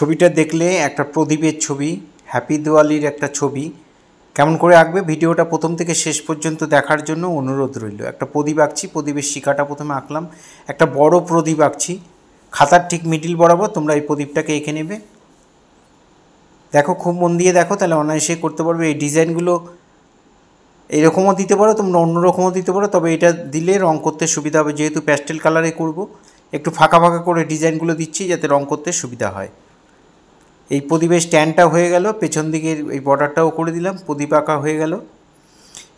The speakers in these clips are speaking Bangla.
ছবিটা দেখলে একটা প্রদীপের ছবি, হ্যাপি দিওয়ালির একটা ছবি কেমন করে আঁকবে ভিডিওটা প্রথম থেকে শেষ পর্যন্ত দেখার জন্য অনুরোধ রইল। একটা প্রদীপ আঁকছি, প্রদীপের শিখাটা প্রথমে আঁকলাম, একটা বড় প্রদীপ আঁকছি, খাতার ঠিক মিডিল বরাবর তোমরা এই প্রদীপটাকে এঁকে নেবে। দেখো, খুব মন দিয়ে দেখো, তাহলে অনায়াসে করতে পারবে। এই ডিজাইনগুলো এইরকমও দিতে পারো, তোমরা অন্যরকমও দিতে পারো, তবে এটা দিলে রং করতে সুবিধা হবে। যেহেতু প্যাস্টেল কালারে করব, একটু ফাঁকা ফাঁকা করে ডিজাইনগুলো দিচ্ছি যাতে রং করতে সুবিধা হয়। এই প্রদীপের স্ট্যান্ডটা হয়ে গেল, পেছন দিকের এই বর্ডারটাও করে দিলাম, প্রদীপ আঁকা হয়ে গেল।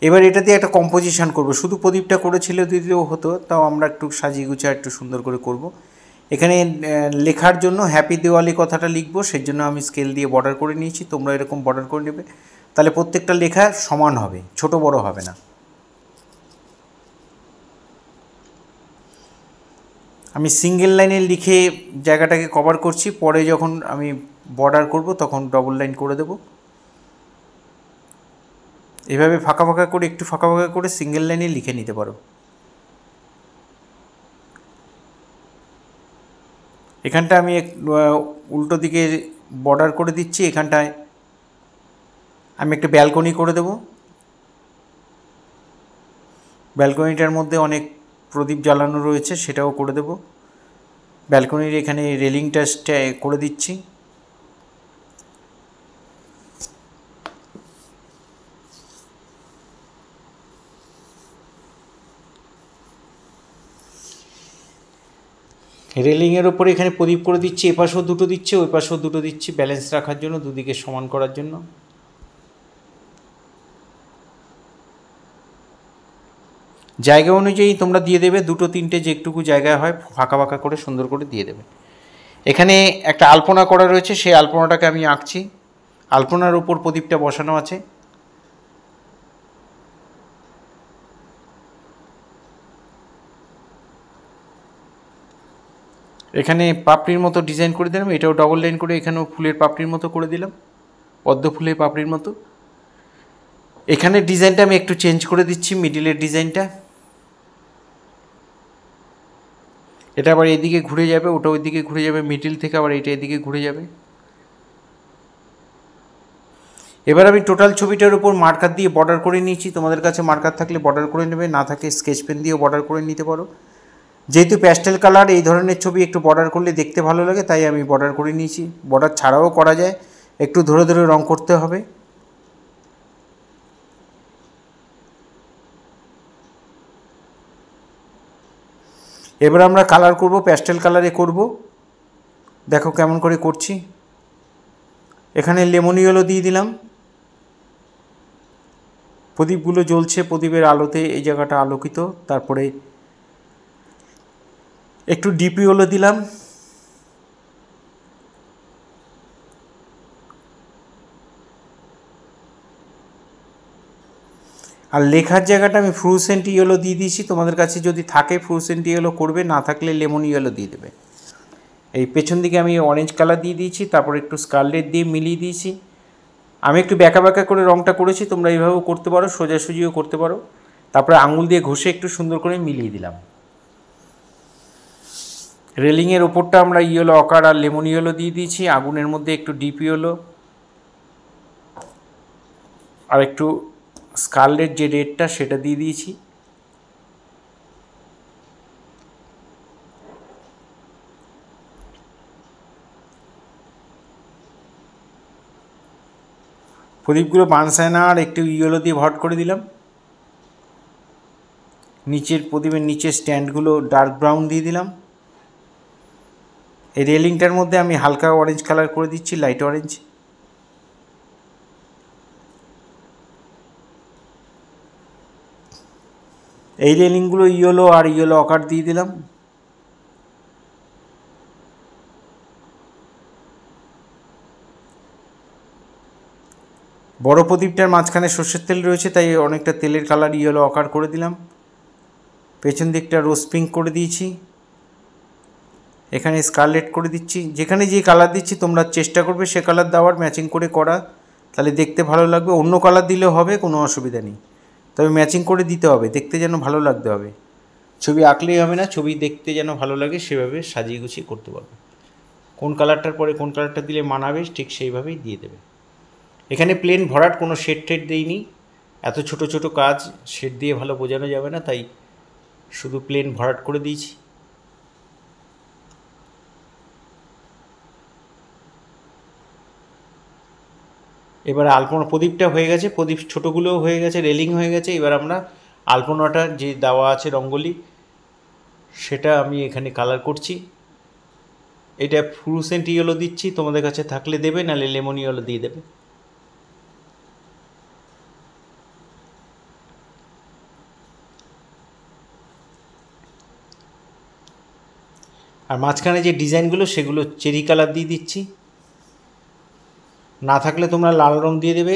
এবার এটা দিয়ে একটা কম্পোজিশন করব। শুধু প্রদীপটা করেছিল দিলেও হতো, তাও আমরা একটু সাজিয়ে গুছিয়ে একটু সুন্দর করে করব। এখানে লেখার জন্য হ্যাপি দিওয়ালি কথাটা লিখবো, সেই জন্য আমি স্কেল দিয়ে বর্ডার করে নিয়েছি। তোমরা এরকম বর্ডার করে নেবে, তাহলে প্রত্যেকটা লেখা সমান হবে, ছোট বড় হবে না। আমি সিঙ্গেল লাইনে লিখে জায়গাটাকে কভার করছি, পরে যখন আমি বর্ডার করব তখন ডবল লাইন করে দেব। এভাবে ফাঁকা ফাঁকা করে, একটু ফাঁকা ফাঁকা করে সিঙ্গেল লাইনে লিখে নিতে পারো। এখানটা আমি উল্টো দিকে বর্ডার করে দিচ্ছি। এখানটায় আমি একটা ব্যালকনি করে দেব। ব্যালকনিটার মধ্যে অনেক প্রদীপ জ্বালানো রয়েছে, সেটাও করে দেব। ব্যালকনির এখানে রেলিংটা করে দিচ্ছি। রেলিংয়ের ওপরে এখানে প্রদীপ করে দিচ্ছি, এপাশেও দুটো দিচ্ছি, ওই পাশেও দুটো দিচ্ছি, ব্যালেন্স রাখার জন্য, দুদিকে সমান করার জন্য। জায়গা অনুযায়ী তোমরা দিয়ে দেবে, দুটো তিনটে যেটুকু জায়গায় হয় ফাঁকা ফাঁকা করে সুন্দর করে দিয়ে দেবে। এখানে একটা আলপনা করা রয়েছে, সেই আলপনাটাকে আমি আঁকছি। আলপনার উপর প্রদীপটা বসানো আছে। এখানে পাপড়ির মতো ডিজাইন করে দিলাম, এটাও ডবল লাইন করে এখানেও ফুলের পাপড়ির মতো করে দিলাম, পদ্ম ফুলের পাপড়ির মতো। এখানে ডিজাইনটা আমি একটু চেঞ্জ করে দিচ্ছি, মিডিলের ডিজাইনটা। এটা আবার এদিকে ঘুরে যাবে, ওটা ওইদিকে ঘুরে যাবে, মিডিল থেকে আবার এটা এদিকে ঘুরে যাবে। এবার আমি টোটাল ছবিটার উপর মার্কার দিয়ে বর্ডার করে নিয়েছি। তোমাদের কাছে মার্কার থাকলে বর্ডার করে নেবে, না থাকলে স্কেচ পেন দিয়েও বর্ডার করে নিতে পারো। যেহেতু প্যাস্টেল কালার, এই ধরনের ছবি একটু বর্ডার করলে দেখতে ভালো লাগে, তাই আমি বর্ডার করে নিয়েছি। বর্ডার ছাড়াও করা যায়, একটু ধরে ধরে রং করতে হবে। এবার আমরা কালার করব, প্যাস্টেল কালারে করব। দেখো কেমন করে করছি। এখানে লেমন ইয়েলো দিয়ে দিলাম। প্রদীপগুলো জ্বলছে, প্রদীপের আলোতে এই জায়গাটা আলোকিত। তারপরে একটু ডিপ ইয়েলো দিলাম। আর লেখার জায়গাটা আমি ফ্লুরোসেন্ট ইয়েলো দিয়ে দিয়েছি। তোমাদের কাছে যদি থাকে ফ্লুরোসেন্ট ইয়েলো করবে, না থাকলে লেমন ইয়েলো দিয়ে দেবে। এই পেছন দিকে আমি অরেঞ্জ কালার দিয়ে দিয়েছি, তারপর একটু স্কারলেট দিয়ে মিলিয়ে দিয়েছি। আমি একটু ব্যাকা ব্যাকা করে রঙটা করেছি, তোমরা এইভাবেও করতে পারো, সোজাসুজিও করতে পারো। তারপরে আঙুল দিয়ে ঘষে একটু সুন্দর করে মিলিয়ে দিলাম। রেলিংয়ের ওপরটা আমরা ইয়েলো অকার আর লেমন ইয়েলো দিয়ে দিয়েছি। আগুনের মধ্যে একটু ডিপ ইয়েলো আর একটু স্কারলেট যে রেডটা সেটা দিয়ে দিয়েছি। প্রদীপগুলো বানসায়না আর একটু ইয়েলো দিয়ে ভট করে দিলাম। নিচের প্রদীপের নিচের স্ট্যান্ডগুলো ডার্ক ব্রাউন দিয়ে দিলাম। এই রেলিংটার মধ্যে আমি হালকা অরেঞ্জ কালার করে দিচ্ছি, লাইট অরেঞ্জ। এই রেলিংগুলো ইয়েলো আর ইয়েলো অকার দিয়ে দিলাম। বড় প্রদীপটার মাঝখানে সর্ষের তেল রয়েছে, তাই অনেকটা তেলের কালার ইয়েলো অকার করে দিলাম। পেছন দিকটা রোজ পিঙ্ক করে দিয়েছি। এখানে স্কারলেট করে দিচ্ছি। যেখানে যে কালার দিচ্ছি তোমরা চেষ্টা করবে সে কালার দেওয়ার, ম্যাচিং করে করা, তাহলে দেখতে ভালো লাগবে। অন্য কালার দিলেও হবে, কোনো অসুবিধা নেই, তবে ম্যাচিং করে দিতে হবে, দেখতে যেন ভালো লাগতে হবে। ছবি আঁকলেই হবে না, ছবি দেখতে যেন ভালো লাগে, সেভাবে সাজিয়ে গুছিয়ে করতে পারবে। কোন কালারটার পরে কোন কালারটা দিলে মানাবে ঠিক সেইভাবেই দিয়ে দেবে। এখানে প্লেন ভরাট, কোনো শেড টেড দিইনি। এত ছোট ছোট কাজ শেড দিয়ে ভালো বোঝানো যাবে না, তাই শুধু প্লেন ভরাট করে দিয়েছি। এবার আলপনা প্রদীপটা হয়ে গেছে, প্রদীপ ছোটোগুলোও হয়ে গেছে, রেলিং হয়ে গেছে। এবার আমরা আলপনাটা যে দেওয়া আছে রঙ্গোলি, সেটা আমি এখানে কালার করছি। এটা ফ্লুরোসেন্ট ইয়েলো দিচ্ছি, তোমাদের কাছে থাকলে দেবে, নাহলে লেমন ইয়েলো দিয়ে দেবে। আর মাঝখানে যে ডিজাইনগুলো সেগুলো চেরি কালার দিয়ে দিচ্ছি। না থাকলে তোমরা লাল রং দিয়ে দেবে,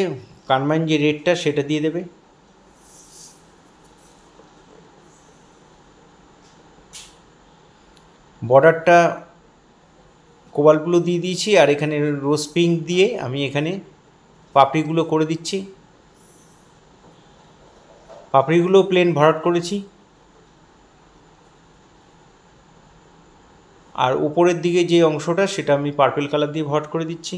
কারমাইন যে রেডটা সেটা দিয়ে দেবে। বর্ডারটা কোবাল্ট ব্লু দিয়ে দিয়েছি, আর এখানে রোজ পিঙ্ক দিয়ে আমি এখানে পাপড়িগুলো করে দিচ্ছি। পাপড়িগুলো প্লেন ভরাট করেছি। আর উপরের দিকে যে অংশটা সেটা আমি পার্পল কালার দিয়ে ভরাট করে দিচ্ছি।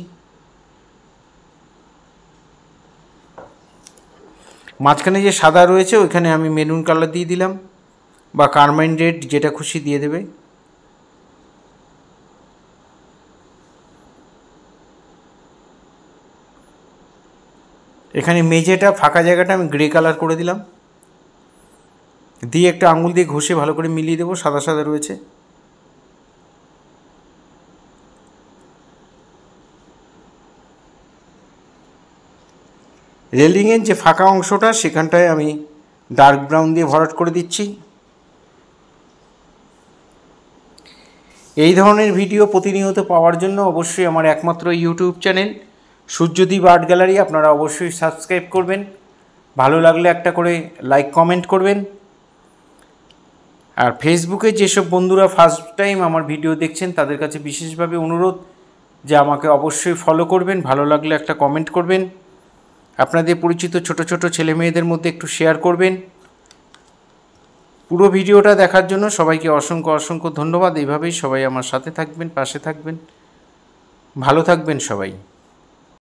মাঝখানে যে সাদা রয়েছে ওইখানে আমি মেরুন কালার দিয়ে দিলাম, বা কারমাইন রেড, যেটা খুশি দিয়ে দেবে। এখানে মেঝেটা ফাঁকা জায়গাটা আমি গ্রে কালার করে দিলাম, দিয়ে একটা আঙুল দিয়ে ঘষে ভালো করে মিলিয়ে দেবো, সাদা সাদা রয়েছে। রেলিংয়ের যে ফাঁকা অংশটা সেখানটায় আমি ডার্ক ব্রাউন দিয়ে ভরাট করে দিচ্ছি। এই ধরনের ভিডিও প্রতিনিয়ত পাওয়ার জন্য অবশ্যই আমার একমাত্র YouTube channel Suryadip art gallery আপনারা অবশ্যই সাবস্ক্রাইব করবেন। ভালো লাগলে একটা করে লাইক কমেন্ট করবেন। আর ফেসবুকে যেসব বন্ধুরা ফার্স্ট টাইম আমার ভিডিও দেখছেন তাদের কাছে বিশেষভাবে অনুরোধ যে আমাকে অবশ্যই ফলো করবেন, ভালো লাগলে একটা কমেন্ট করবেন, আপনাদের পরিচিত ছোট ছোট ছেলে মেয়েদের মধ্যে একটু শেয়ার করবেন। পুরো ভিডিওটা দেখার জন্য সবাইকে অসংখ্য অসংখ্য ধন্যবাদ। এইভাবেই সবাই আমার সাথে থাকবেন, পাশে থাকবেন, ভালো থাকবেন সবাই।